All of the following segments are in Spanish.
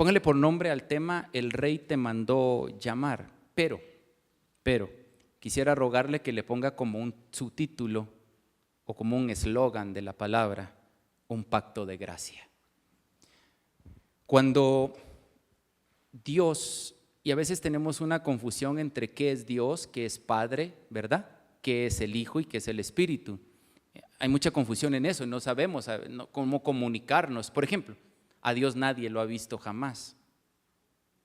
Póngale por nombre al tema: el rey te mandó llamar. Pero, quisiera rogarle que le ponga como un subtítulo o como un eslogan de la palabra: un pacto de gracia. Cuando Dios, y a veces tenemos una confusión entre qué es Dios, qué es Padre, ¿verdad? Qué es el Hijo y qué es el Espíritu. Hay mucha confusión en eso, no sabemos cómo comunicarnos. Por ejemplo, a Dios nadie lo ha visto jamás.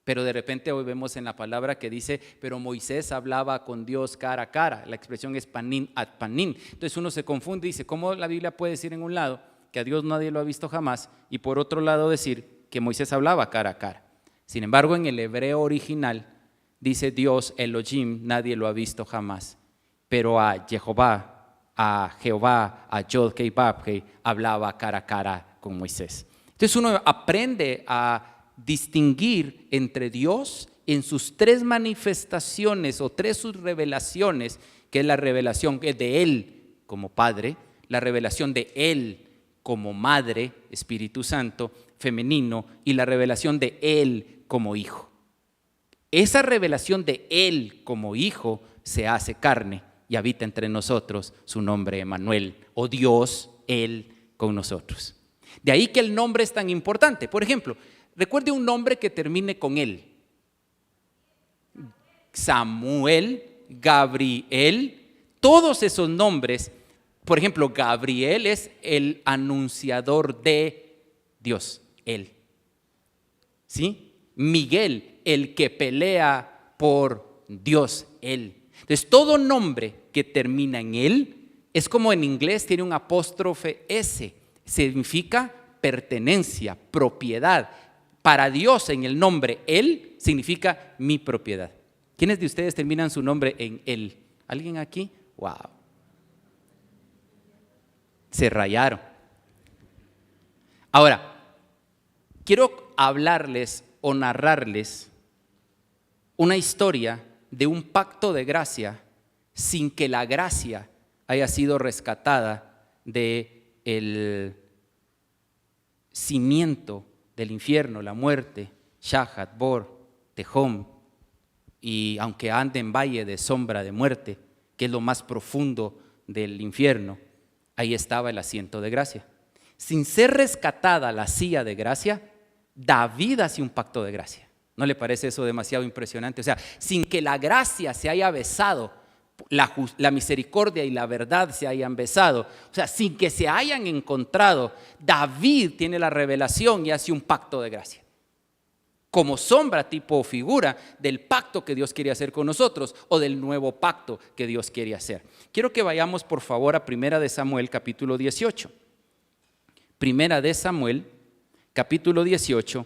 Pero de repente hoy vemos en la palabra que dice: pero Moisés hablaba con Dios cara a cara. La expresión es panim ad panim. Entonces uno se confunde y dice: ¿cómo la Biblia puede decir en un lado que a Dios nadie lo ha visto jamás y por otro lado decir que Moisés hablaba cara a cara? Sin embargo, en el hebreo original dice Dios Elohim, nadie lo ha visto jamás, pero a Jehová, a Yod-Heh-Vav-Heh, hablaba cara a cara con Moisés. Entonces uno aprende a distinguir entre Dios en sus tres manifestaciones o sus revelaciones, que es la revelación de Él como Padre, la revelación de Él como Madre, Espíritu Santo, femenino, y la revelación de Él como Hijo. Esa revelación de Él como Hijo se hace carne y habita entre nosotros, su nombre Emmanuel, o Dios, Él con nosotros. De ahí que el nombre es tan importante. Por ejemplo, recuerde un nombre que termine con Él: Samuel, Gabriel, todos esos nombres. Por ejemplo, Gabriel es el anunciador de Dios, Él. ¿Sí? Miguel, el que pelea por Dios, Él. Entonces, todo nombre que termina en Él es como en inglés tiene un apóstrofe S, significa pertenencia, propiedad. Para Dios, en el nombre Él significa mi propiedad. ¿Quiénes de ustedes terminan su nombre en Él? ¿Alguien aquí? ¡Wow! Se rayaron. Ahora, quiero hablarles o narrarles una historia de un pacto de gracia sin que la gracia haya sido rescatada del cimiento del infierno, la muerte, Shahat, Bor, Tehom, y aunque ande en valle de sombra de muerte, que es lo más profundo del infierno, ahí estaba el asiento de gracia. Sin ser rescatada la silla de gracia, David hace un pacto de gracia. ¿No le parece eso demasiado impresionante? O sea, sin que la gracia se haya besado, la misericordia y la verdad se hayan besado, o sea, sin que se hayan encontrado, David tiene la revelación y hace un pacto de gracia, como sombra, tipo o figura del pacto que Dios quiere hacer con nosotros o del nuevo pacto que Dios quiere hacer. Quiero que vayamos por favor a 1 de Samuel capítulo 18. 1 de Samuel capítulo 18.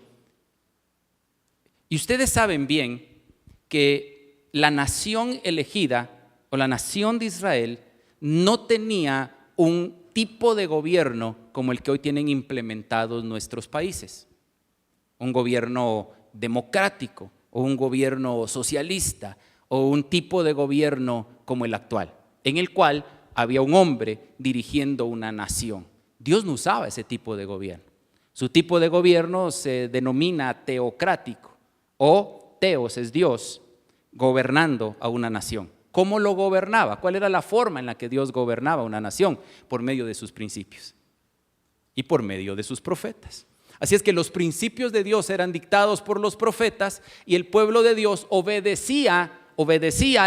Y ustedes saben bien que la nación elegida o la nación de Israel no tenía un tipo de gobierno como el que hoy tienen implementados nuestros países. Un gobierno democrático o un gobierno socialista o un tipo de gobierno como el actual, en el cual había un hombre dirigiendo una nación. Dios no usaba ese tipo de gobierno. Su tipo de gobierno se denomina teocrático, o teos es Dios gobernando a una nación. ¿Cómo lo gobernaba? ¿Cuál era la forma en la que Dios gobernaba una nación? Por medio de sus principios y por medio de sus profetas. Así es que los principios de Dios eran dictados por los profetas y el pueblo de Dios obedecía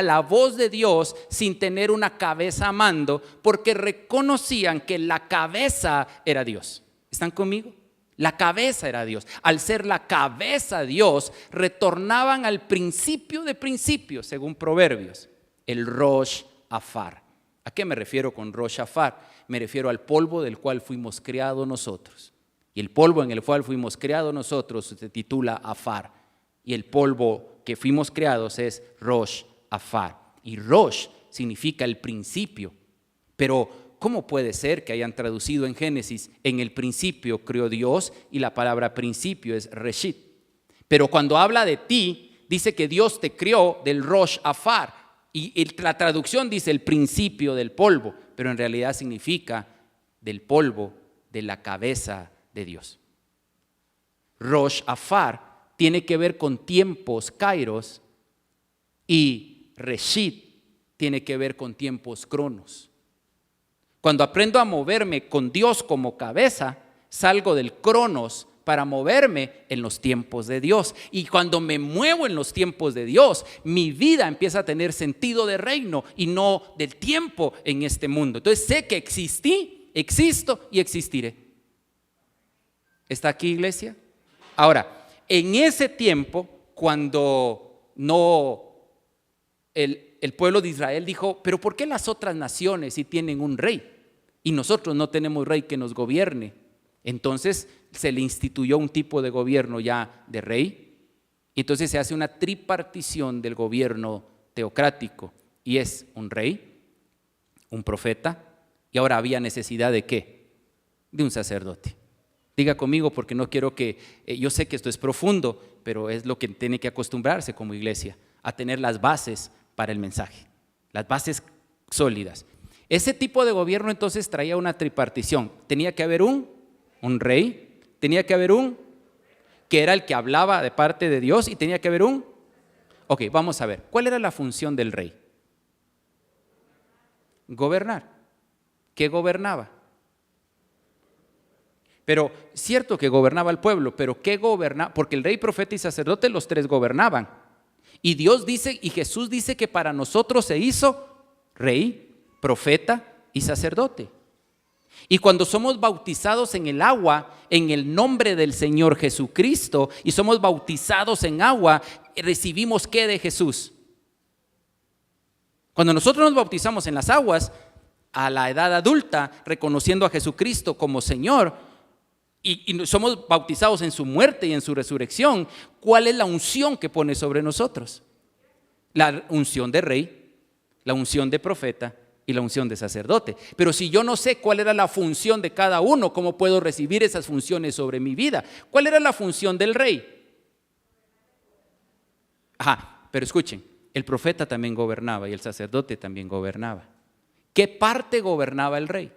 la voz de Dios sin tener una cabeza a mando, porque reconocían que la cabeza era Dios. ¿Están conmigo? La cabeza era Dios. Al ser la cabeza Dios, retornaban al principio de principios, según Proverbios, el Rosh Afar. ¿A qué me refiero con Rosh Afar? Me refiero al polvo del cual fuimos creados nosotros. Y el polvo en el cual fuimos creados nosotros se titula Afar. Y el polvo que fuimos creados es Rosh Afar. Y Rosh significa el principio. Pero ¿cómo puede ser que hayan traducido en Génesis, en el principio creó Dios, y la palabra principio es Reshit? Pero cuando habla de ti, dice que Dios te creó del Rosh Afar. Y la traducción dice el principio del polvo, pero en realidad significa del polvo de la cabeza de Dios. Rosh Afar tiene que ver con tiempos, kairos, y reshit tiene que ver con tiempos, cronos. Cuando aprendo a moverme con Dios como cabeza, salgo del cronos para moverme en los tiempos de Dios. Y cuando me muevo en los tiempos de Dios, mi vida empieza a tener sentido de reino y no del tiempo en este mundo. Entonces sé que existí, existo y existiré. ¿Está aquí, iglesia? Ahora, en ese tiempo, cuando el pueblo de Israel dijo, pero ¿por qué las otras naciones sí tienen un rey y nosotros no tenemos rey que nos gobierne? Entonces se le instituyó un tipo de gobierno ya de rey, y entonces se hace una tripartición del gobierno teocrático, y es un rey, un profeta, y ahora había necesidad de ¿qué? De un sacerdote. Diga conmigo, porque no quiero que, yo sé que esto es profundo, pero es lo que tiene que acostumbrarse como iglesia, a tener las bases para el mensaje, las bases sólidas. Ese tipo de gobierno entonces traía una tripartición. Tenía que haber un rey, tenía que haber que era el que hablaba de parte de Dios, y tenía que haber ok, vamos a ver, ¿cuál era la función del rey? Gobernar. ¿Qué gobernaba? Pero cierto que gobernaba el pueblo, pero ¿qué gobernaba? Porque el rey, profeta y sacerdote, los tres gobernaban. Y Dios dice, y Jesús dice que para nosotros se hizo rey, profeta y sacerdote. Y cuando somos bautizados en el agua, en el nombre del Señor Jesucristo, y somos bautizados en agua, recibimos ¿qué de Jesús? Cuando nosotros nos bautizamos en las aguas, a la edad adulta, reconociendo a Jesucristo como Señor, y somos bautizados en su muerte y en su resurrección, ¿cuál es la unción que pone sobre nosotros? La unción de rey, la unción de profeta y la unción de sacerdote. Pero si yo no sé cuál era la función de cada uno, ¿cómo puedo recibir esas funciones sobre mi vida? ¿Cuál era la función del rey? Pero escuchen, el profeta también gobernaba y el sacerdote también gobernaba. ¿Qué parte gobernaba el rey?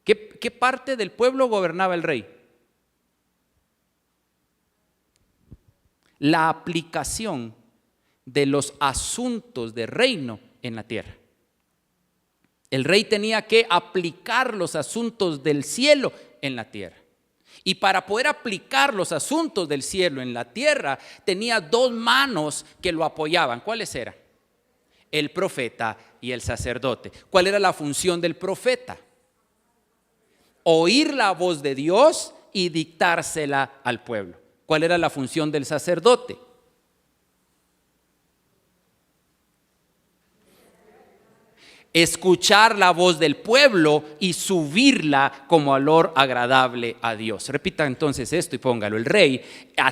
¿Qué parte del pueblo gobernaba el rey? La aplicación de los asuntos de reino en la tierra. El rey tenía que aplicar los asuntos del cielo en la tierra. Y para poder aplicar los asuntos del cielo en la tierra, tenía dos manos que lo apoyaban. ¿Cuáles eran? El profeta y el sacerdote. ¿Cuál era la función del profeta? Oír la voz de Dios y dictársela al pueblo. ¿Cuál era la función del sacerdote? Escuchar la voz del pueblo y subirla como olor agradable a Dios. Repita entonces esto y póngalo. El rey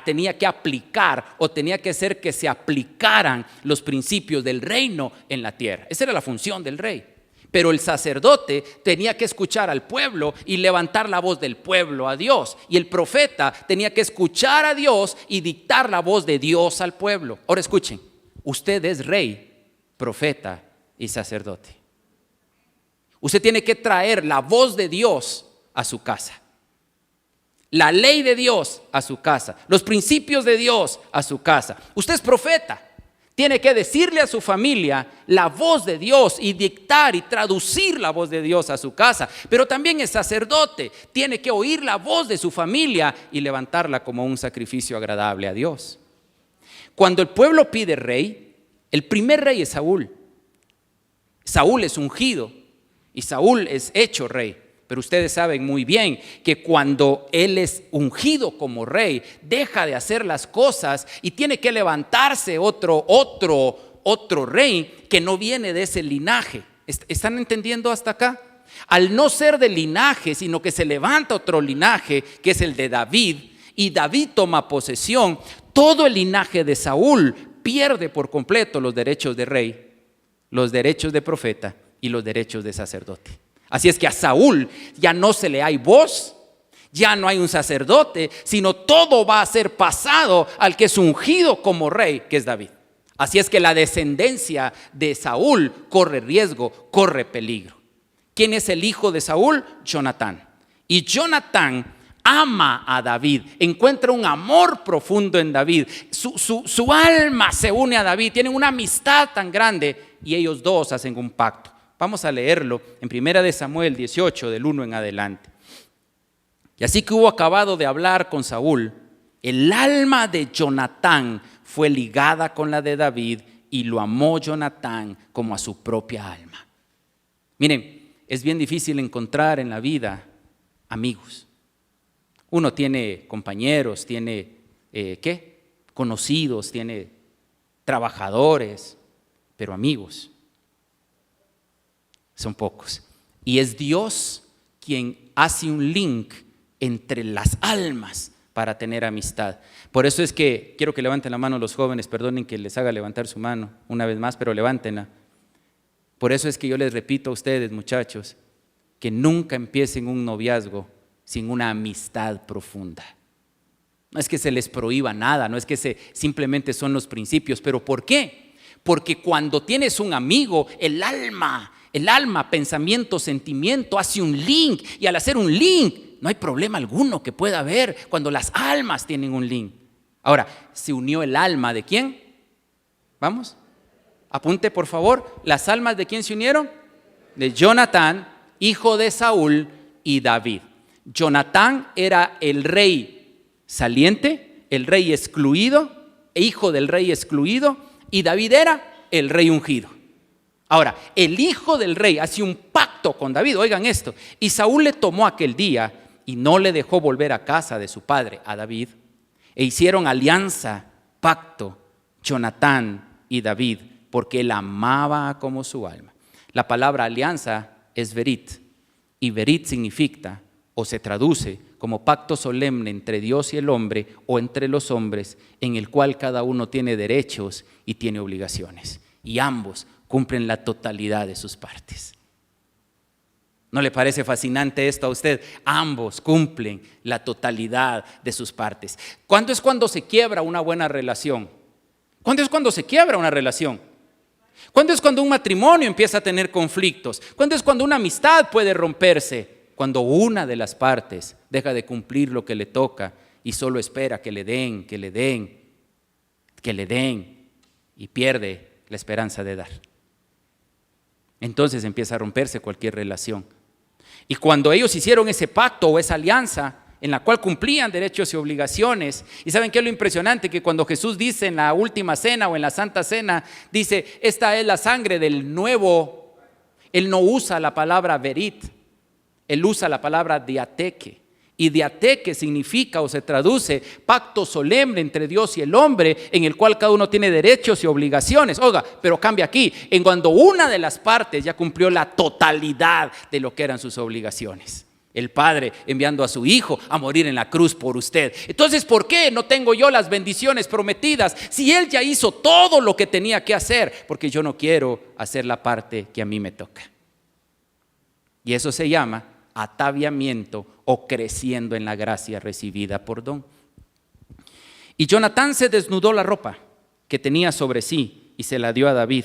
tenía que aplicar, o tenía que hacer que se aplicaran los principios del reino en la tierra. Esa era la función del rey. Pero el sacerdote tenía que escuchar al pueblo y levantar la voz del pueblo a Dios. Y el profeta tenía que escuchar a Dios y dictar la voz de Dios al pueblo. Ahora escuchen, usted es rey, profeta y sacerdote. Usted tiene que traer la voz de Dios a su casa, la ley de Dios a su casa, los principios de Dios a su casa. Usted es profeta. Tiene que decirle a su familia la voz de Dios y dictar y traducir la voz de Dios a su casa. Pero también es sacerdote. Tiene que oír la voz de su familia y levantarla como un sacrificio agradable a Dios. Cuando el pueblo pide rey, el primer rey es Saúl. Saúl es ungido y Saúl es hecho rey. Pero ustedes saben muy bien que cuando él es ungido como rey, deja de hacer las cosas y tiene que levantarse otro rey que no viene de ese linaje. ¿Están entendiendo hasta acá? Al no ser del linaje, sino que se levanta otro linaje, que es el de David, y David toma posesión, todo el linaje de Saúl pierde por completo los derechos de rey, los derechos de profeta y los derechos de sacerdote. Así es que a Saúl ya no se le hay voz, ya no hay un sacerdote, sino todo va a ser pasado al que es ungido como rey, que es David. Así es que la descendencia de Saúl corre riesgo, corre peligro. ¿Quién es el hijo de Saúl? Jonatán. Y Jonatán ama a David, encuentra un amor profundo en David, su alma se une a David, tienen una amistad tan grande y ellos dos hacen un pacto. Vamos a leerlo en 1 Samuel 18, del 1 en adelante. Y así que hubo acabado de hablar con Saúl, el alma de Jonatán fue ligada con la de David y lo amó Jonatán como a su propia alma. Miren, es bien difícil encontrar en la vida amigos. Uno tiene compañeros, tiene conocidos, tiene trabajadores, pero amigos son pocos. Y es Dios quien hace un link entre las almas para tener amistad. Por eso es que quiero que levanten la mano los jóvenes, perdonen que les haga levantar su mano una vez más, pero levántenla. Por eso es que yo les repito a ustedes, muchachos, que nunca empiecen un noviazgo sin una amistad profunda. No es que se les prohíba nada, no es que simplemente son los principios, pero ¿por qué? Porque cuando tienes un amigo, el alma, pensamiento, sentimiento, hace un link, y al hacer un link, no hay problema alguno que pueda haber cuando las almas tienen un link. Ahora, ¿se unió el alma de quién? Vamos, apunte por favor, ¿las almas de quién se unieron? De Jonatán, hijo de Saúl, y David. Jonatán era el rey saliente, el rey excluido, hijo del rey excluido, y David era el rey ungido. Ahora, el hijo del rey hace un pacto con David, oigan esto, y Saúl le tomó aquel día y no le dejó volver a casa de su padre, a David, e hicieron alianza, pacto, Jonatán y David, porque él amaba como su alma. La palabra alianza es verit, y verit significa o se traduce como pacto solemne entre Dios y el hombre o entre los hombres, en el cual cada uno tiene derechos y tiene obligaciones, y ambos cumplen la totalidad de sus partes. ¿No le parece fascinante esto a usted? Ambos cumplen la totalidad de sus partes. ¿Cuándo es cuando se quiebra una buena relación? ¿Cuándo es cuando se quiebra una relación? ¿Cuándo es cuando un matrimonio empieza a tener conflictos? ¿Cuándo es cuando una amistad puede romperse? Cuando una de las partes deja de cumplir lo que le toca y solo espera que le den y pierde la esperanza de dar. Entonces empieza a romperse cualquier relación. Y cuando ellos hicieron ese pacto o esa alianza en la cual cumplían derechos y obligaciones, y ¿saben qué es lo impresionante? Que cuando Jesús dice en la última cena o en la santa cena, dice, esta es la sangre del nuevo, él no usa la palabra verit, él usa la palabra diateque. Y diateque significa o se traduce pacto solemne entre Dios y el hombre, en el cual cada uno tiene derechos y obligaciones. Oiga, pero cambia aquí, en cuando una de las partes ya cumplió la totalidad de lo que eran sus obligaciones. El Padre enviando a su Hijo a morir en la cruz por usted. Entonces, ¿por qué no tengo yo las bendiciones prometidas si Él ya hizo todo lo que tenía que hacer? Porque yo no quiero hacer la parte que a mí me toca. Y eso se llama ataviamiento o creciendo en la gracia recibida por don. Y Jonatán se desnudó la ropa que tenía sobre sí y se la dio a David,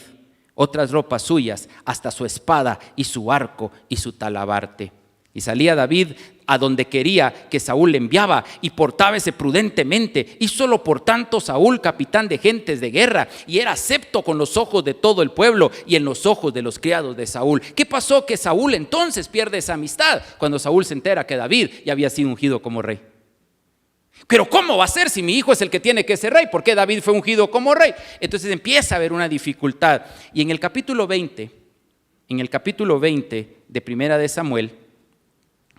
otras ropas suyas, hasta su espada y su arco y su talabarte. Y salía David a donde quería que Saúl le enviaba y portábase prudentemente. Y solo por tanto Saúl, capitán de gentes de guerra, y era acepto con los ojos de todo el pueblo y en los ojos de los criados de Saúl. ¿Qué pasó? Que Saúl entonces pierde esa amistad cuando Saúl se entera que David ya había sido ungido como rey. Pero ¿cómo va a ser si mi hijo es el que tiene que ser rey? ¿Por qué David fue ungido como rey? Entonces empieza a haber una dificultad. Y en el capítulo 20 de Primera de Samuel,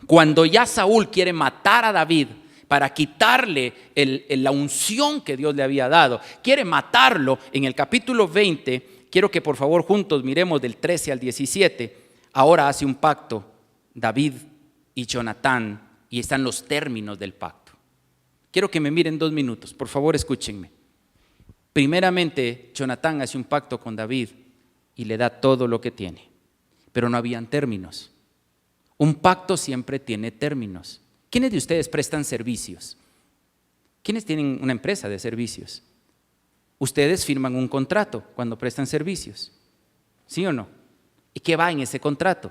cuando ya Saúl quiere matar a David para quitarle la unción que Dios le había dado, quiere matarlo, en el capítulo 20, quiero que por favor juntos miremos del 13 al 17, ahora hace un pacto David y Jonatán y están los términos del pacto. Quiero que me miren 2 minutos, por favor escúchenme. Primeramente, Jonatán hace un pacto con David y le da todo lo que tiene, pero no habían términos. Un pacto siempre tiene términos. ¿Quiénes de ustedes prestan servicios? ¿Quiénes tienen una empresa de servicios? Ustedes firman un contrato cuando prestan servicios, ¿sí o no? ¿Y qué va en ese contrato?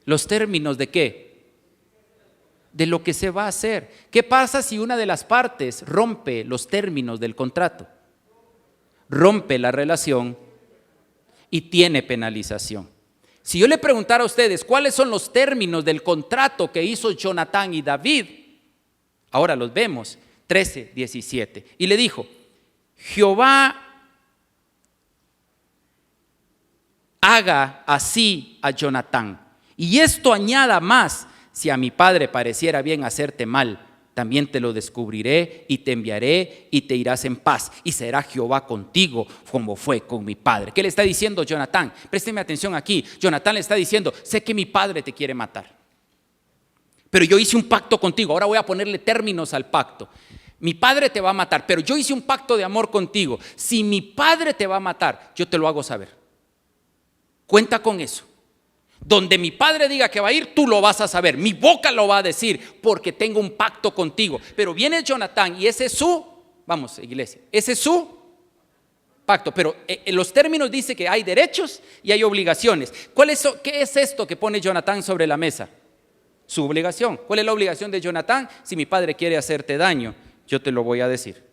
¿Los términos de qué? de lo que se va a hacer. ¿Qué pasa si una de las partes rompe los términos del contrato? Rompe la relación y tiene penalización. Si yo le preguntara a ustedes cuáles son los términos del contrato que hizo Jonatán y David, ahora los vemos, 13, 17. Y le dijo: Jehová haga así a Jonatán, y esto añada más: si a mi padre pareciera bien hacerte mal, también te lo descubriré y te enviaré y te irás en paz, y será Jehová contigo como fue con mi padre. ¿Qué le está diciendo Jonatán? Présteme atención aquí. Jonatán le está diciendo: sé que mi padre te quiere matar, pero yo hice un pacto contigo. Ahora voy a ponerle términos al pacto. Mi padre te va a matar, pero yo hice un pacto de amor contigo. Si mi padre te va a matar, yo te lo hago saber. Cuenta con eso. Donde mi padre diga que va a ir, tú lo vas a saber. Mi boca lo va a decir, porque tengo un pacto contigo. Pero viene Jonatán y ese es su, vamos iglesia, ese es su pacto. Pero en los términos dice que hay derechos y hay obligaciones. ¿Qué es esto que pone Jonatán sobre la mesa? Su obligación. ¿Cuál es la obligación de Jonatán? Si mi padre quiere hacerte daño, yo te lo voy a decir.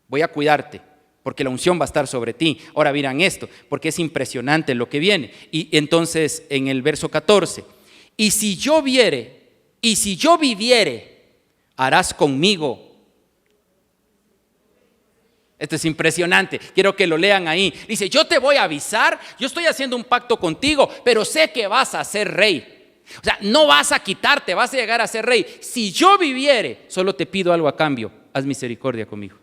Voy a cuidarte, porque la unción va a estar sobre ti. Ahora miran esto, porque es impresionante lo que viene. Y entonces en el verso 14: y si yo viviere, harás conmigo. Esto es impresionante, quiero que lo lean ahí. Dice: yo te voy a avisar, yo estoy haciendo un pacto contigo, pero sé que vas a ser rey. O sea, no vas a quitarte, vas a llegar a ser rey. Si yo viviere, solo te pido algo a cambio: haz misericordia conmigo.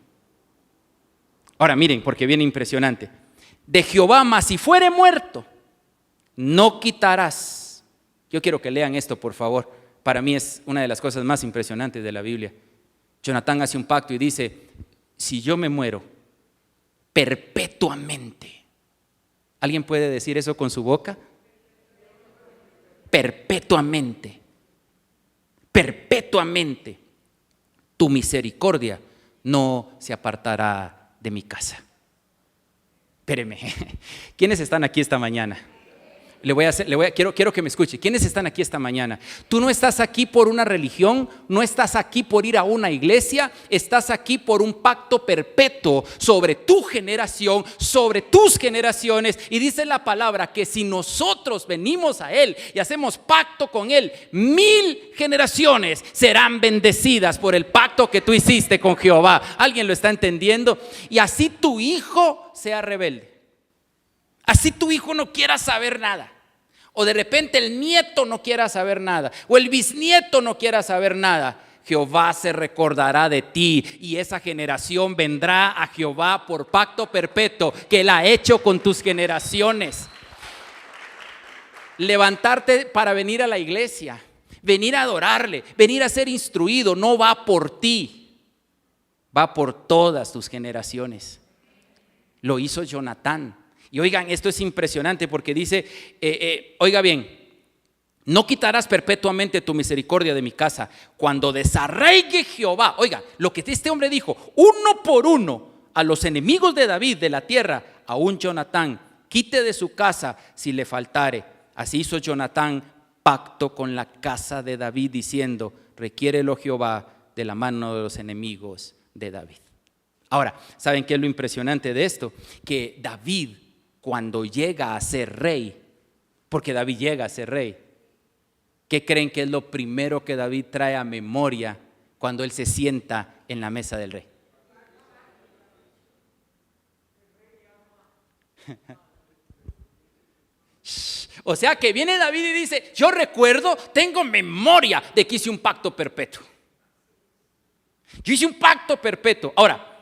Ahora miren, porque viene impresionante. De Jehová, mas si fuere muerto, no quitarás. Yo quiero que lean esto, por favor. Para mí es una de las cosas más impresionantes de la Biblia. Jonatán hace un pacto y dice: si yo me muero, perpetuamente. ¿Alguien puede decir eso con su boca? Perpetuamente. Perpetuamente. Tu misericordia no se apartará de mi casa. Espéreme, ¿quiénes están aquí esta mañana? Quiero que me escuche. ¿Quiénes están aquí esta mañana? Tú no estás aquí por una religión, no estás aquí por ir a una iglesia, estás aquí por un pacto perpetuo sobre tu generación, sobre tus generaciones. Y dice la palabra que si nosotros venimos a Él y hacemos pacto con Él, 1000 generaciones serán bendecidas por el pacto que tú hiciste con Jehová. ¿Alguien lo está entendiendo? Y así tu hijo sea rebelde, así tu hijo no quiera saber nada, o de repente el nieto no quiera saber nada, o el bisnieto no quiera saber nada, Jehová se recordará de ti y esa generación vendrá a Jehová por pacto perpetuo que Él ha hecho con tus generaciones. Levantarte para venir a la iglesia, venir a adorarle, venir a ser instruido, no va por ti, va por todas tus generaciones. Lo hizo Jonatán. Y oigan, esto es impresionante porque dice, oiga bien, no quitarás perpetuamente tu misericordia de mi casa cuando desarraigue Jehová. Oiga, lo que este hombre dijo, uno por uno, a los enemigos de David de la tierra, aún Jonatán quite de su casa si le faltare. Así hizo Jonatán pacto con la casa de David diciendo: requiérelo Jehová de la mano de los enemigos de David. Ahora, ¿saben qué es lo impresionante de esto? Que David, cuando llega a ser rey, porque David llega a ser rey, ¿qué creen que es lo primero que David trae a memoria cuando él se sienta en la mesa del rey? O sea que viene David y dice: yo recuerdo, tengo memoria de que hice un pacto perpetuo. Yo hice un pacto perpetuo. Ahora,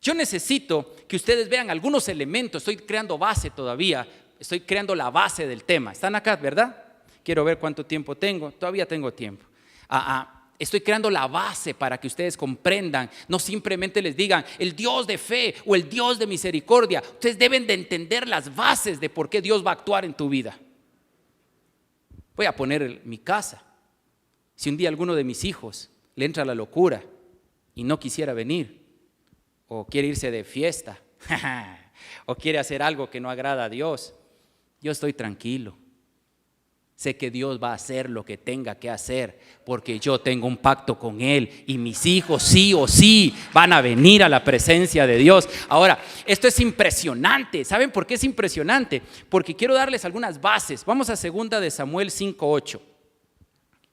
yo necesito que ustedes vean algunos elementos. Estoy creando base todavía. Estoy creando la base del tema. ¿Están acá, verdad? Quiero ver cuánto tiempo tengo. Todavía tengo tiempo. Estoy creando la base para que ustedes comprendan. No simplemente les digan el Dios de fe o el Dios de misericordia. Ustedes deben de entender las bases de por qué Dios va a actuar en tu vida. Voy a poner mi casa. Si un día alguno de mis hijos le entra la locura y no quisiera venir, o quiere irse de fiesta, o quiere hacer algo que no agrada a Dios, yo estoy tranquilo. sé que Dios va a hacer lo que tenga que hacer, porque yo tengo un pacto con Él y mis hijos sí o sí van a venir a la presencia de Dios. Ahora, esto es impresionante. ¿Saben por qué es impresionante? Porque quiero darles algunas bases. Vamos a 2 de Samuel 5:8.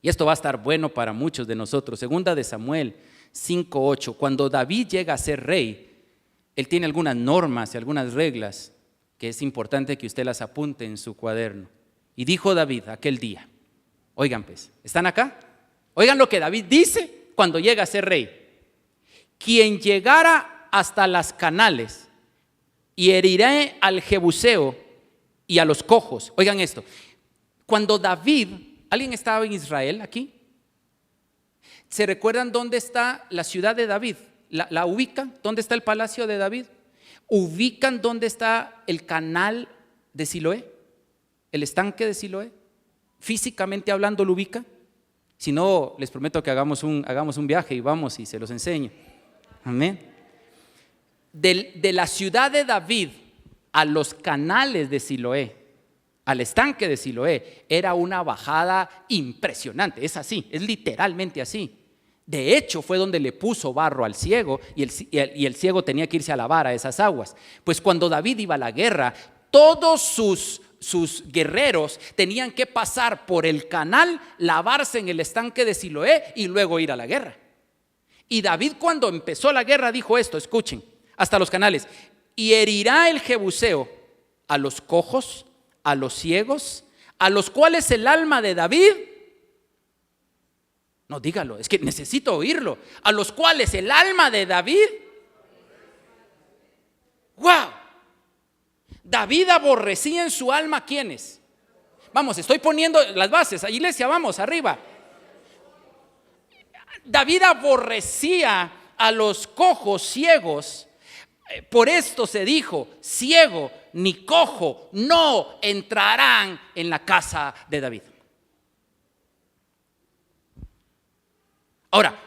Y esto va a estar bueno para muchos de nosotros. 2 de Samuel 5:8. Cuando David llega a ser rey, él tiene algunas normas y algunas reglas que es importante que usted las apunte en su cuaderno. Y dijo David aquel día, oigan pues, ¿están acá? Oigan lo que David dice cuando llega a ser rey. Quien llegara hasta las canales y heriré al jebuseo y a los cojos. Oigan esto, cuando David, ¿alguien estaba en Israel aquí? ¿Se recuerdan dónde está la ciudad de David? ¿La ubican? ¿Dónde está el palacio de David? ¿Ubican dónde está el canal de Siloé? ¿El estanque de Siloé? Físicamente hablando, ¿lo ubica? Si no, les prometo que hagamos un viaje y vamos y se los enseño. Amén. De la ciudad de David a los canales de Siloé, al estanque de Siloé, era una bajada impresionante. Es así, es literalmente así. De hecho, fue donde le puso barro al ciego y el ciego tenía que irse a lavar a esas aguas. Pues cuando David iba a la guerra, todos sus guerreros tenían que pasar por el canal, lavarse en el estanque de Siloé y luego ir a la guerra. Y David, cuando empezó la guerra, dijo esto, escuchen, hasta los canales: y herirá el jebuseo a los cojos, a los ciegos, a los cuales el alma de David, no, dígalo, es que necesito oírlo, a los cuales el alma de David, wow, David aborrecía en su alma, ¿quiénes? Vamos, estoy poniendo las bases, iglesia, vamos, arriba. David aborrecía a los cojos, ciegos. Por esto se dijo, ciego ni cojo no entrarán en la casa de David. Ahora,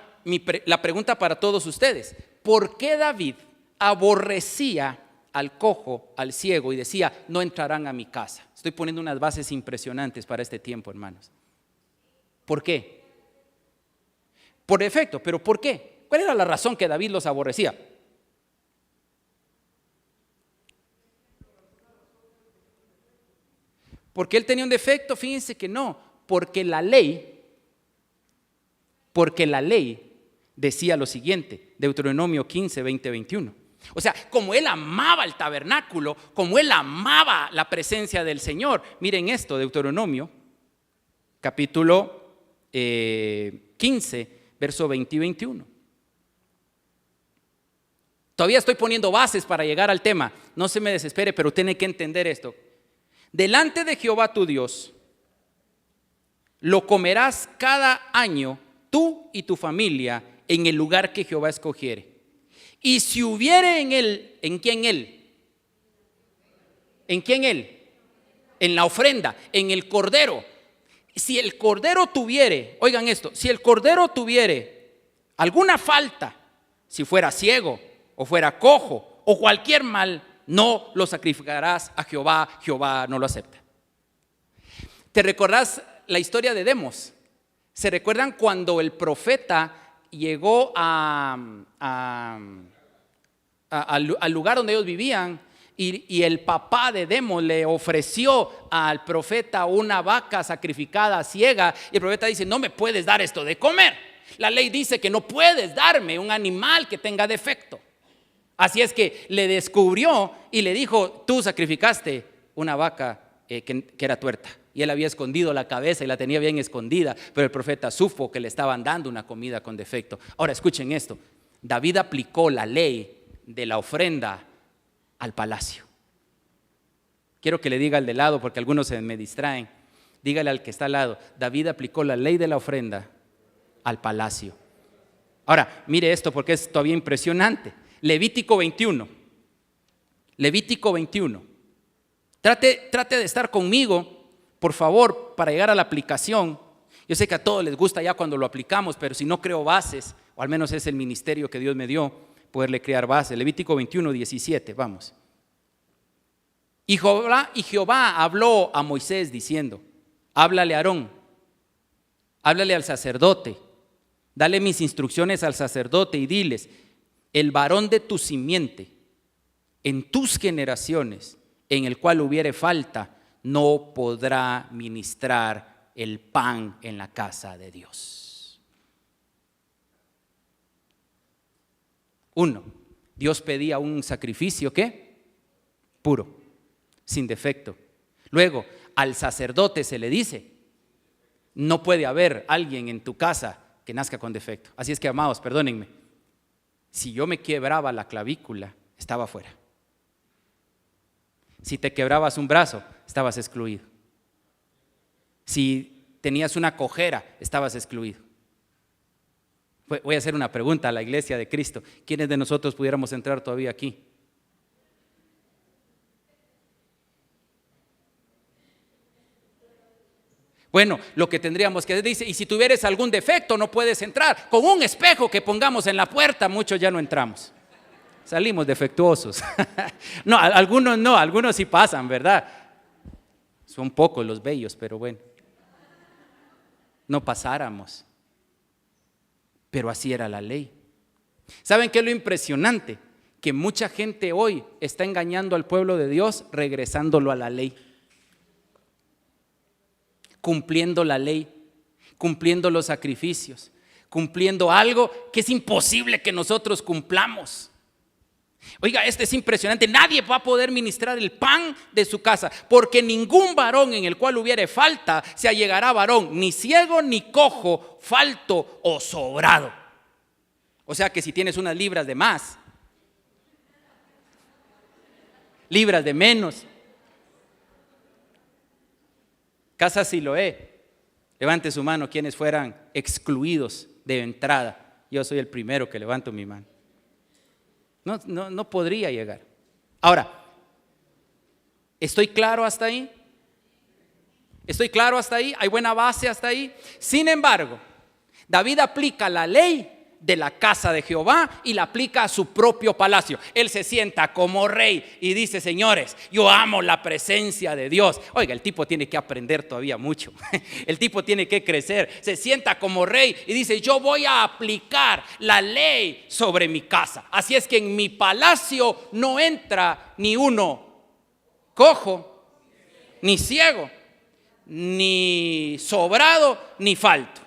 la pregunta para todos ustedes: ¿por qué David aborrecía al cojo, al ciego y decía, no entrarán a mi casa? Estoy poniendo unas bases impresionantes para este tiempo, hermanos. ¿Por qué? Por defecto, pero ¿por qué? ¿Cuál era la razón que David los aborrecía? ¿Porque él tenía un defecto? Fíjense que no, porque la ley decía lo siguiente, Deuteronomio 15, 20, 21. O sea, como él amaba el tabernáculo, como él amaba la presencia del Señor. Miren esto, Deuteronomio, capítulo 15, verso 20 y 21. Todavía estoy poniendo bases para llegar al tema. No se me desespere, pero tiene que entender esto. Delante de Jehová tu Dios, lo comerás cada año, tú y tu familia, en el lugar que Jehová escogiere. Y si hubiere en él, ¿en quién él? ¿En quién él? En la ofrenda, en el cordero. Si el cordero tuviere, oigan esto, si el cordero tuviere alguna falta, si fuera ciego o fuera cojo o cualquier mal, no lo sacrificarás a Jehová, Jehová no lo acepta. ¿Te recordás la historia de Demos? ¿Se recuerdan cuando el profeta llegó al lugar donde ellos vivían y el papá de Demos le ofreció al profeta una vaca sacrificada ciega? Y el profeta dice, no me puedes dar esto de comer. La ley dice que no puedes darme un animal que tenga defecto. Así es que le descubrió y le dijo, tú sacrificaste una vaca que era tuerta. Y él había escondido la cabeza y la tenía bien escondida, pero el profeta supo que le estaban dando una comida con defecto. Ahora escuchen esto, David aplicó la ley de la ofrenda al palacio. Quiero que le diga al de lado, porque algunos se me distraen. Dígale al que está al lado, David aplicó la ley de la ofrenda al palacio. Ahora, mire esto porque es todavía impresionante. Levítico 21. Levítico 21. Trate de estar conmigo, por favor, para llegar a la aplicación. Yo sé que a todos les gusta ya cuando lo aplicamos, pero si no creo bases, o al menos es el ministerio que Dios me dio, poderle crear bases. Levítico 21, 17, vamos. Y Jehová habló a Moisés diciendo, háblale a Aarón, háblale al sacerdote, dale mis instrucciones al sacerdote y diles: el varón de tu simiente en tus generaciones, en el cual hubiere falta, no podrá ministrar el pan en la casa de Dios. 1. Dios pedía un sacrificio, ¿qué? Puro, sin defecto. Luego, al sacerdote se le dice: no puede haber alguien en tu casa que nazca con defecto. Así es que, amados, perdónenme, si yo me quebraba la clavícula, estaba fuera. Si te quebrabas un brazo, estabas excluido. Si tenías una cojera, estabas excluido. Voy a hacer una pregunta a la iglesia de Cristo: ¿quiénes de nosotros pudiéramos entrar todavía aquí? Bueno, lo que tendríamos que decir, y si tuvieres algún defecto no puedes entrar. Con un espejo que pongamos en la puerta, muchos ya no entramos. Salimos defectuosos. No, algunos sí pasan, ¿verdad? Son pocos los bellos, pero bueno, no pasáramos. Pero así era la ley. ¿Saben qué es lo impresionante? Que mucha gente hoy está engañando al pueblo de Dios, regresándolo a la ley, cumpliendo la ley, cumpliendo los sacrificios, cumpliendo algo que es imposible que nosotros cumplamos. Oiga, esto es impresionante. Nadie va a poder ministrar el pan de su casa, porque ningún varón en el cual hubiere falta se allegará varón, ni ciego ni cojo, falto o sobrado. O sea que si tienes unas libras de más, libras de menos. Casa Siloé, levante su mano quienes fueran excluidos de entrada. Yo soy el primero que levanto mi mano. No podría llegar. Ahora, ¿estoy claro hasta ahí? ¿Estoy claro hasta ahí? ¿Hay buena base hasta ahí? Sin embargo, David aplica la ley de la casa de Jehová y la aplica a su propio palacio. Él se sienta como rey y dice: señores, yo amo la presencia de Dios. Oiga, el tipo tiene que aprender todavía mucho. El tipo tiene que crecer. Se sienta como rey y dice: yo voy a aplicar la ley sobre mi casa. Así es que en mi palacio no entra ni uno cojo, ni ciego, ni sobrado, ni falto.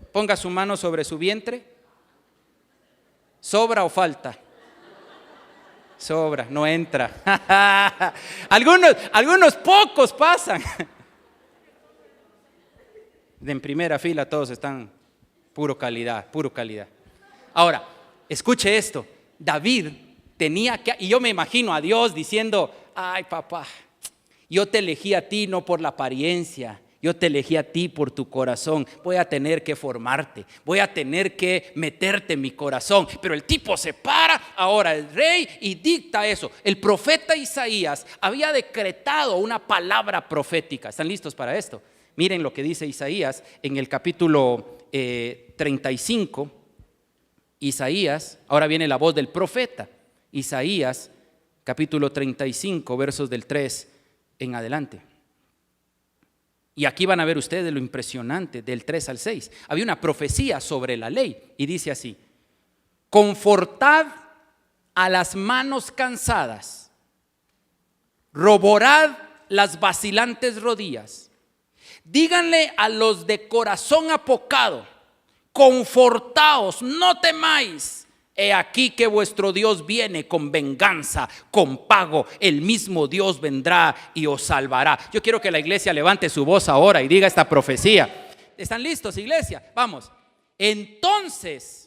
Ponga su mano sobre su vientre. ¿Sobra o falta? Sobra, no entra. Algunos pocos pasan. En primera fila todos están puro calidad. Ahora, escuche esto. David tenía que, y yo me imagino a Dios diciendo: ay, papá, yo te elegí a ti no por la apariencia, yo te elegí a ti por tu corazón. Voy a tener que formarte, voy a tener que meterte en mi corazón. Pero el tipo se para, ahora el rey, y dicta eso. El profeta Isaías había decretado una palabra profética. ¿Están listos para esto? Miren lo que dice Isaías en el capítulo 35. Isaías, ahora viene la voz del profeta. Isaías, capítulo 35, versos del 3 en adelante. Y aquí van a ver ustedes lo impresionante del 3 al 6. Había una profecía sobre la ley y dice así: confortad a las manos cansadas, roborad las vacilantes rodillas, díganle a los de corazón apocado: confortaos, no temáis. He aquí que vuestro Dios viene con venganza, con pago. El mismo Dios vendrá y os salvará. Yo quiero que la iglesia levante su voz ahora y diga esta profecía. ¿Están listos, iglesia? Vamos. Entonces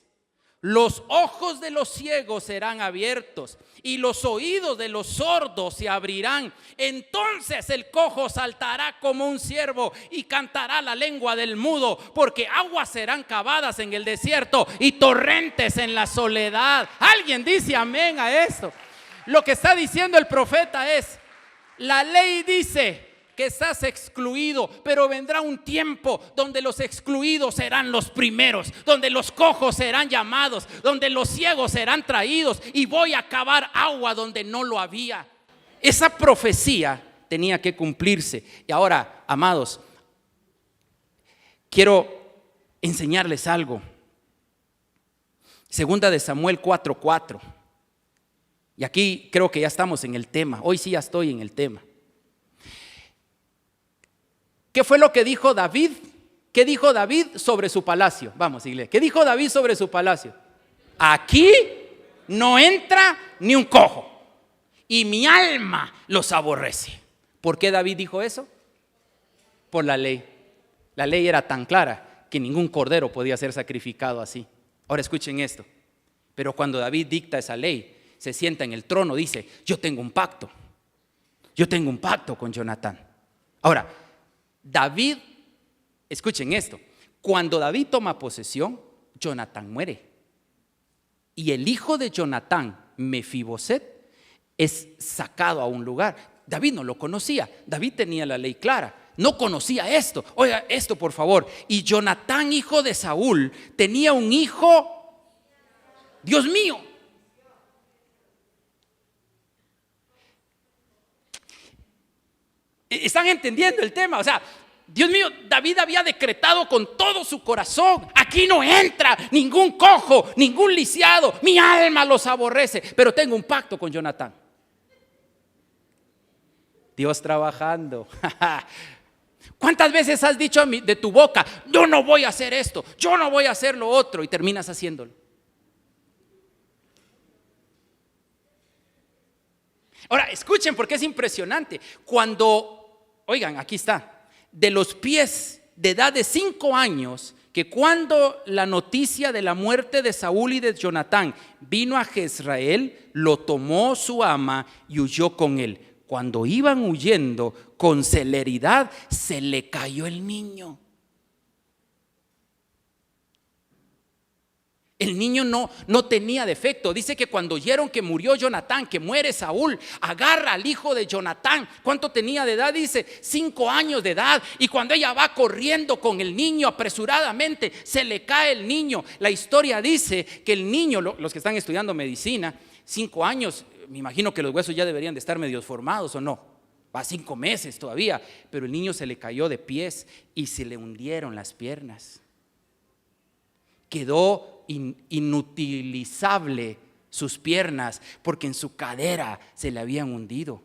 los ojos de los ciegos serán abiertos y los oídos de los sordos se abrirán. Entonces el cojo saltará como un ciervo y cantará la lengua del mudo, porque aguas serán cavadas en el desierto y torrentes en la soledad. Alguien dice amén a esto. Lo que está diciendo el profeta es: la ley dice que estás excluido, pero vendrá un tiempo donde los excluidos serán los primeros, donde los cojos serán llamados, donde los ciegos serán traídos, y voy a cavar agua donde no lo había. Esa profecía tenía que cumplirse. Y ahora, amados, quiero enseñarles algo. Segunda de Samuel 4:4. Y aquí creo que ya estamos en el tema. Hoy sí ya estoy en el tema. ¿Qué fue lo que dijo David? ¿Qué dijo David sobre su palacio? Vamos, iglesia. ¿Qué dijo David sobre su palacio? Aquí no entra ni un cojo, y mi alma los aborrece. ¿Por qué David dijo eso? Por la ley. La ley era tan clara que ningún cordero podía ser sacrificado así. Ahora escuchen esto. Pero cuando David dicta esa ley, se sienta en el trono, dice: yo tengo un pacto. Yo tengo un pacto con Jonatán. Ahora, David, escuchen esto. Cuando David toma posesión, Jonatán muere. Y el hijo de Jonatán, Mefiboset, es sacado a un lugar. David no lo conocía. David tenía la ley clara. No conocía esto. Oiga esto, por favor. Y Jonatán, hijo de Saúl, tenía un hijo, Dios mío. ¿Están entendiendo el tema? O sea, Dios mío, David había decretado con todo su corazón: aquí no entra ningún cojo, ningún lisiado, mi alma los aborrece, pero tengo un pacto con Jonatán. Dios trabajando. ¿Cuántas veces has dicho de tu boca: yo no voy a hacer esto, yo no voy a hacer lo otro, y terminas haciéndolo? Ahora, escuchen, porque es impresionante. Cuando, oigan, aquí está, de los pies de edad de 5 años, que cuando la noticia de la muerte de Saúl y de Jonatán vino a Jezreel, lo tomó su ama y huyó con él. Cuando iban huyendo, con celeridad se le cayó el niño. El niño no tenía defecto. Dice que cuando oyeron que murió Jonatán, que muere Saúl, agarra al hijo de Jonatán. ¿Cuánto tenía de edad? Dice 5 años de edad. Y cuando ella va corriendo con el niño apresuradamente, se le cae el niño. La historia dice que el niño, los que están estudiando medicina, 5 años, me imagino que los huesos ya deberían de estar medio formados, ¿o no? Va 5 meses todavía. Pero el niño se le cayó de pies y se le hundieron las piernas. Quedó inutilizable sus piernas, porque en su cadera se le habían hundido.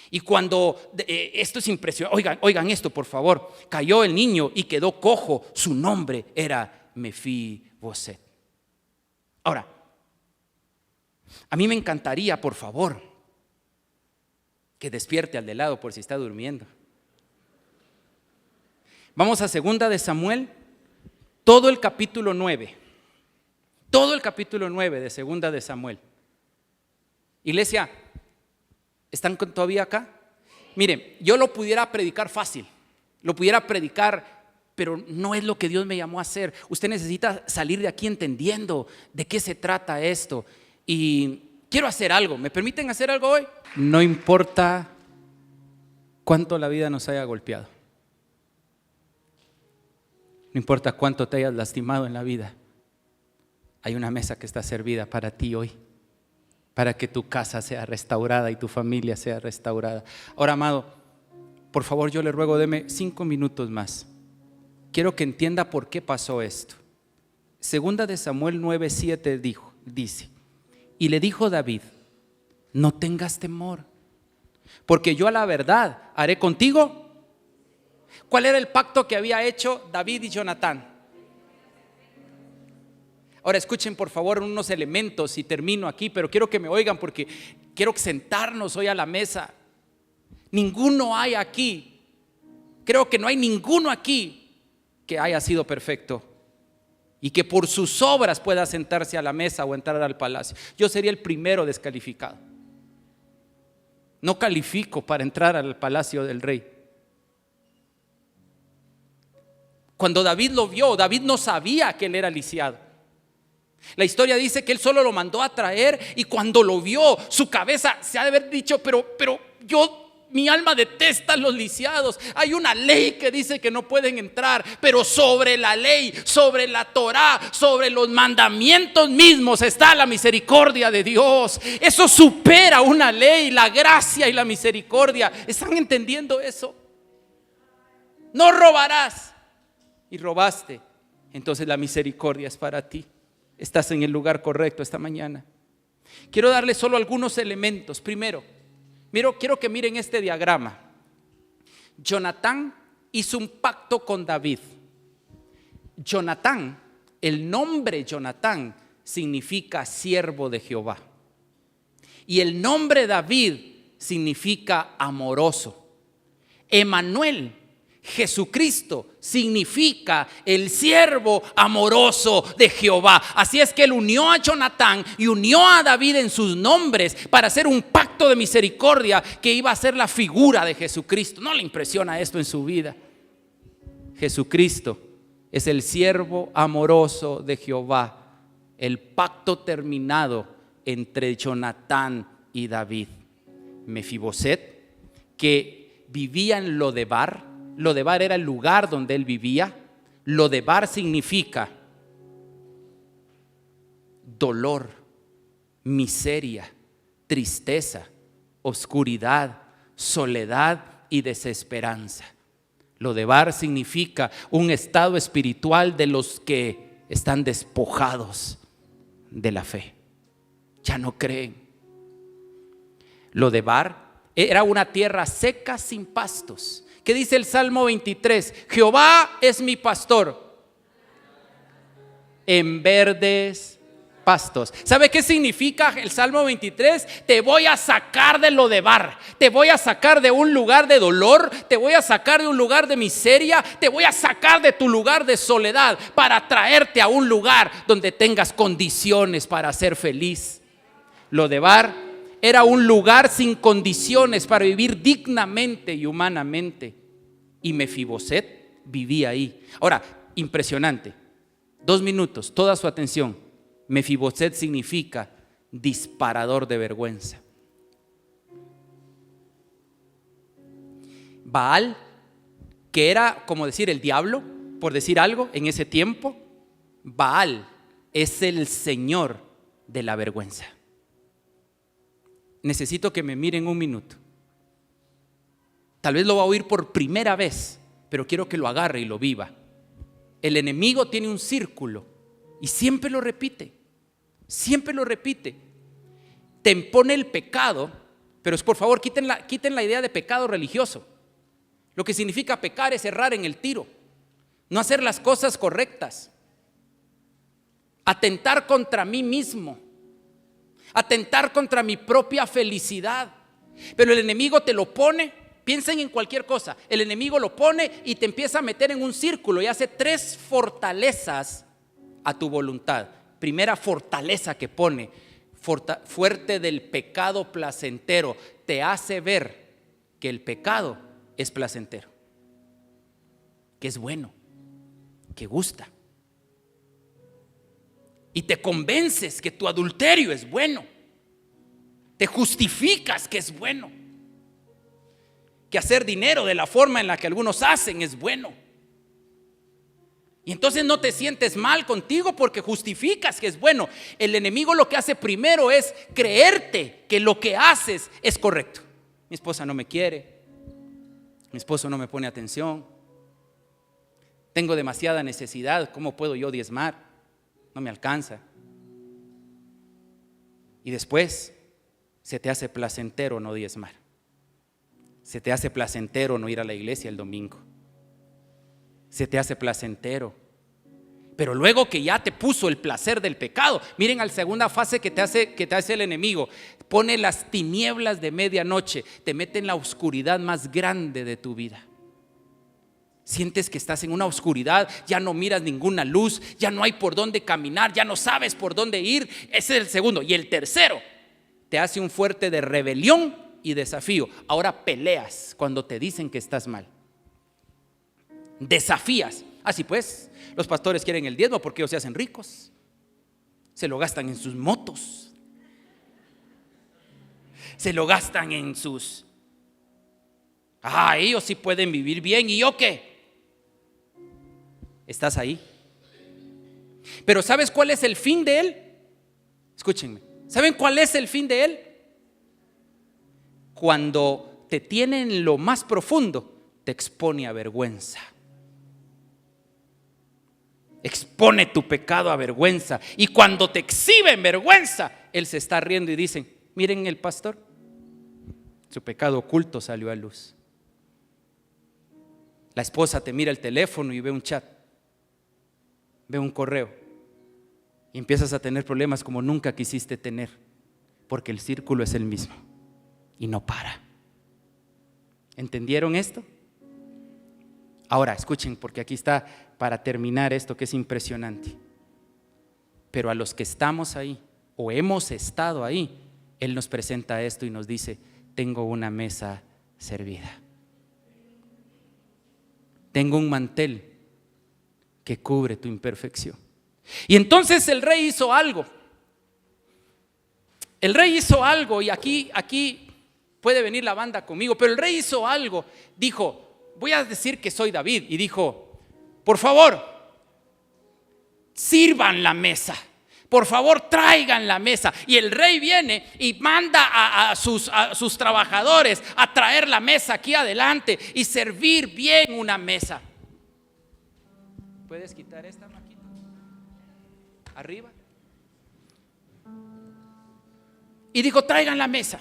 Y cuando, esto es impresionante, oigan esto por favor, cayó el niño y quedó cojo. Su nombre era Mefiboset. Ahora, a mí me encantaría, por favor, que despierte al de lado por si está durmiendo. Vamos a 2 de Samuel, todo el capítulo 9. Todo el capítulo 9 de 2 de Samuel. Iglesia, ¿están todavía acá? Miren, yo lo pudiera predicar fácil, lo pudiera predicar, pero no es lo que Dios me llamó a hacer. Usted necesita salir de aquí entendiendo de qué se trata esto. Y quiero hacer algo. ¿Me permiten hacer algo hoy? No importa cuánto la vida nos haya golpeado. No importa cuánto te hayas lastimado en la vida. Hay una mesa que está servida para ti hoy, para que tu casa sea restaurada y tu familia sea restaurada. Ahora, amado, por favor, yo le ruego, deme 5 minutos más. Quiero que entienda por qué pasó esto. 2 de Samuel 9:7 dice: y le dijo David: no tengas temor, porque yo a la verdad haré contigo. ¿Cuál era el pacto que había hecho David y Jonatán? Ahora escuchen por favor unos elementos y termino aquí, pero quiero que me oigan porque quiero sentarnos hoy a la mesa. Ninguno hay aquí, creo que no hay ninguno aquí que haya sido perfecto y que por sus obras pueda sentarse a la mesa o entrar al palacio. Yo sería el primero descalificado. No califico para entrar al palacio del rey. Cuando David lo vio, David no sabía que él era lisiado. La historia dice que él solo lo mandó a traer, y cuando lo vio, su cabeza se ha de haber dicho: pero yo mi alma detesta a los lisiados. Hay una ley que dice que no pueden entrar, pero sobre la ley, sobre la Torá, sobre los mandamientos mismos está la misericordia de Dios. Eso supera una ley, la gracia y la misericordia. ¿Están entendiendo eso? No robarás y robaste, entonces la misericordia es para ti. Estás en el lugar correcto esta mañana. Quiero darles solo algunos elementos. Primero, quiero que miren este diagrama. Jonatán hizo un pacto con David. Jonatán, el nombre Jonatán significa siervo de Jehová. Y el nombre David significa amoroso. Emmanuel, Jesucristo, significa el siervo amoroso de Jehová. Así es que él unió a Jonatán y unió a David en sus nombres para hacer un pacto de misericordia que iba a ser la figura de Jesucristo. ¿No le impresiona esto en su vida? Jesucristo es el siervo amoroso de Jehová, el pacto terminado entre Jonatán y David. Mefiboset, que vivía en Lodebar. Lodebar era el lugar donde él vivía. Lodebar significa dolor, miseria, tristeza, oscuridad, soledad y desesperanza. Lodebar significa un estado espiritual de los que están despojados de la fe. Ya no creen. Lodebar era una tierra seca sin pastos. ¿Qué dice el Salmo 23? Jehová es mi pastor en verdes pastos. ¿Sabe qué significa el Salmo 23? Te voy a sacar de Lodebar, te voy a sacar de un lugar de dolor, te voy a sacar de un lugar de miseria, te voy a sacar de tu lugar de soledad para traerte a un lugar donde tengas condiciones para ser feliz. Lodebar era un lugar sin condiciones para vivir dignamente y humanamente. Y Mefiboset vivía ahí. Ahora, impresionante. 2 minutos, toda su atención. Mefiboset significa disparador de vergüenza. Baal, que era como decir el diablo, por decir algo en ese tiempo, Baal es el señor de la vergüenza. Necesito que me miren un minuto. Tal vez lo va a oír por primera vez, pero quiero que lo agarre y lo viva. El enemigo tiene un círculo y siempre lo repite. Siempre lo repite. Te impone el pecado, pero por favor quiten la idea de pecado religioso. Lo que significa pecar es errar en el tiro, no hacer las cosas correctas, atentar contra mí mismo, atentar contra mi propia felicidad. Pero el enemigo te lo pone. Piensen en cualquier cosa. El enemigo lo pone y te empieza a meter en un círculo y hace 3 fortalezas a tu voluntad. Primera fortaleza que pone, fuerte del pecado placentero. Te hace ver que el pecado es placentero, que es bueno, que gusta. Y te convences que tu adulterio es bueno. Te justificas que es bueno. Que hacer dinero de la forma en la que algunos hacen es bueno. Y entonces no te sientes mal contigo porque justificas que es bueno. El enemigo lo que hace primero es creerte que lo que haces es correcto. Mi esposa no me quiere. Mi esposo no me pone atención. Tengo demasiada necesidad. ¿Cómo puedo yo diezmar? No me alcanza. Y después se te hace placentero no diezmar. Se te hace placentero no ir a la iglesia el domingo. Se te hace placentero. Pero luego que ya te puso el placer del pecado, miren la segunda fase que te hace el enemigo. Pone las tinieblas de medianoche, te mete en la oscuridad más grande de tu vida. Sientes que estás en una oscuridad, ya no miras ninguna luz, ya no hay por dónde caminar, ya no sabes por dónde ir. Ese es el segundo. Y el tercero, te hace un fuerte de rebelión y desafío. Ahora peleas cuando te dicen que estás mal. Desafías. Así pues, los pastores quieren el diezmo porque ellos se hacen ricos. Se lo gastan en sus motos. Se lo gastan en sus Ellos sí pueden vivir bien, ¿y yo qué? Estás ahí. Pero ¿sabes cuál es el fin de él? Escúchenme. ¿Saben cuál es el fin de él? Cuando te tiene en lo más profundo, te expone a vergüenza. Expone tu pecado a vergüenza. Y cuando te exhibe en vergüenza, él se está riendo y dicen: miren el pastor, su pecado oculto salió a luz. La esposa te mira el teléfono y ve un chat, ve un correo, y empiezas a tener problemas como nunca quisiste tener, porque el círculo es el mismo y no para. ¿Entendieron esto? Ahora escuchen, porque aquí está para terminar esto que es impresionante. Pero a los que estamos ahí o hemos estado ahí, Él nos presenta esto y nos dice: tengo una mesa servida, tengo un mantel que cubre tu imperfección. Y entonces el rey hizo algo. El rey hizo algo, y aquí puede venir la banda conmigo, pero el rey hizo algo. Dijo: voy a decir que soy David, y dijo: por favor, sirvan la mesa. Por favor, traigan la mesa. Y el rey viene y manda a sus trabajadores a traer la mesa aquí adelante y servir bien una mesa. ¿Puedes quitar esta maquita? Arriba. Y dijo: traigan la mesa,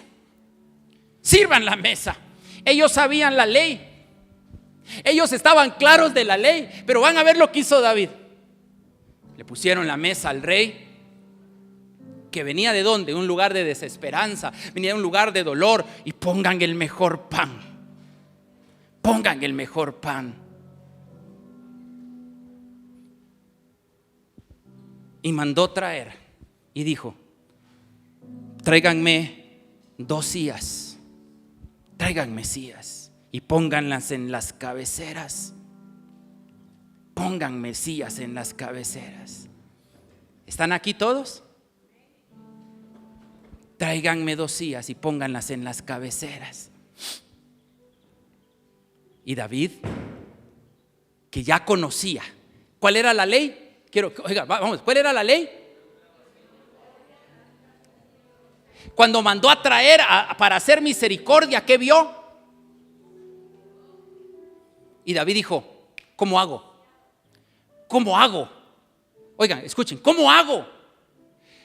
sirvan la mesa. Ellos sabían la ley, ellos estaban claros de la ley, pero van a ver lo que hizo David. Le pusieron la mesa al rey, que venía de dónde, un lugar de desesperanza, venía de un lugar de dolor, y pongan el mejor pan, pongan el mejor pan. Y mandó traer y dijo: tráiganme 2 sillas, tráiganme sillas y pónganlas en las cabeceras. Pónganme sillas en las cabeceras. ¿Están aquí todos? Tráiganme 2 sillas y pónganlas en las cabeceras. Y David, que ya conocía cuál era la ley, ¿cuál era la ley? Cuando mandó a traer para hacer misericordia, ¿qué vio? Y David dijo: ¿cómo hago? ¿Cómo hago? Oigan, escuchen, ¿cómo hago?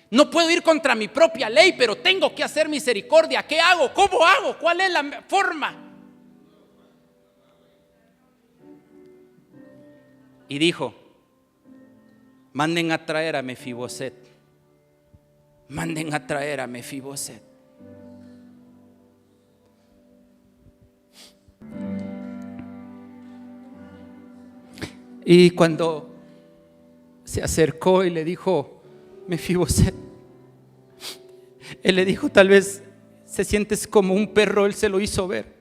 No puedo ir contra mi propia ley, pero tengo que hacer misericordia. ¿Qué hago? ¿Cómo hago? ¿Cuál es la forma? Y dijo: manden a traer a Mefiboset. Manden a traer a Mefiboset. Y cuando se acercó y le dijo: Mefiboset, él le dijo: tal vez se sientes como un perro. Él se lo hizo ver.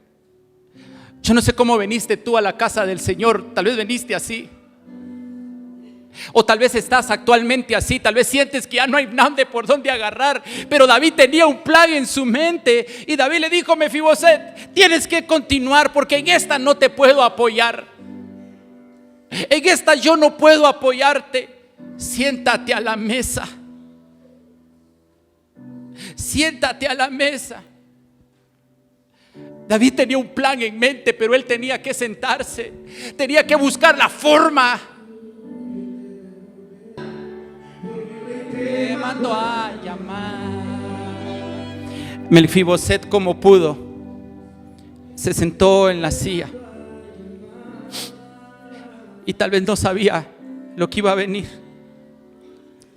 Yo no sé cómo veniste tú a la casa del Señor. Tal vez veniste así, o tal vez estás actualmente así. Tal vez sientes que ya no hay nada por dónde agarrar. Pero David tenía un plan en su mente, y David le dijo: Mefiboset, tienes que continuar, porque en esta no te puedo apoyar. En esta yo no puedo apoyarte. Siéntate a la mesa. Siéntate a la mesa. David tenía un plan en mente, pero él tenía que sentarse. Tenía que buscar la forma. Me mandó a llamar. Mefiboset, como pudo, se sentó en la silla, y tal vez no sabía lo que iba a venir.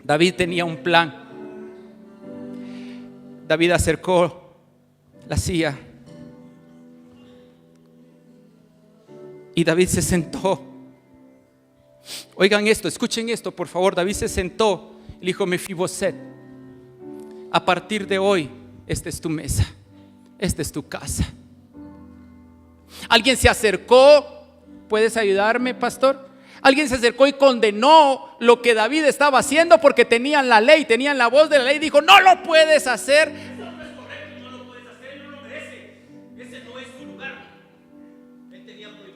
David tenía un plan. David acercó la silla y David se sentó. Oigan esto, escuchen esto, por favor. David se sentó y le dijo: Mefiboset, a partir de hoy, esta es tu mesa, esta es tu casa. Alguien se acercó. ¿Puedes ayudarme, pastor? Alguien se acercó y condenó lo que David estaba haciendo, porque tenían la ley, tenían la voz de la ley. Dijo: no lo puedes hacer. Eso no es correcto, no lo puedes hacer, no lo merece. Ese no es tu lugar.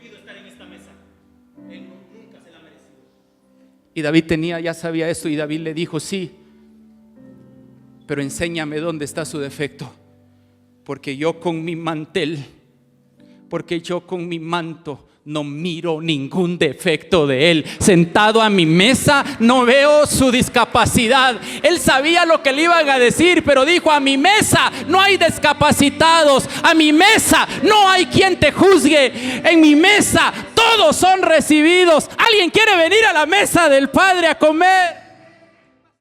merecido estar en esta mesa. Él nunca se la ha merecido. Y David ya sabía esto, y David le dijo: sí, pero enséñame dónde está su defecto, porque yo con mi mantel, porque yo con mi manto no miro ningún defecto de él. Sentado a mi mesa no veo su discapacidad. Él sabía lo que le iban a decir, pero dijo: a mi mesa no hay discapacitados, a mi mesa no hay quien te juzgue, en mi mesa todos son recibidos. ¿Alguien quiere venir a la mesa del Padre a comer?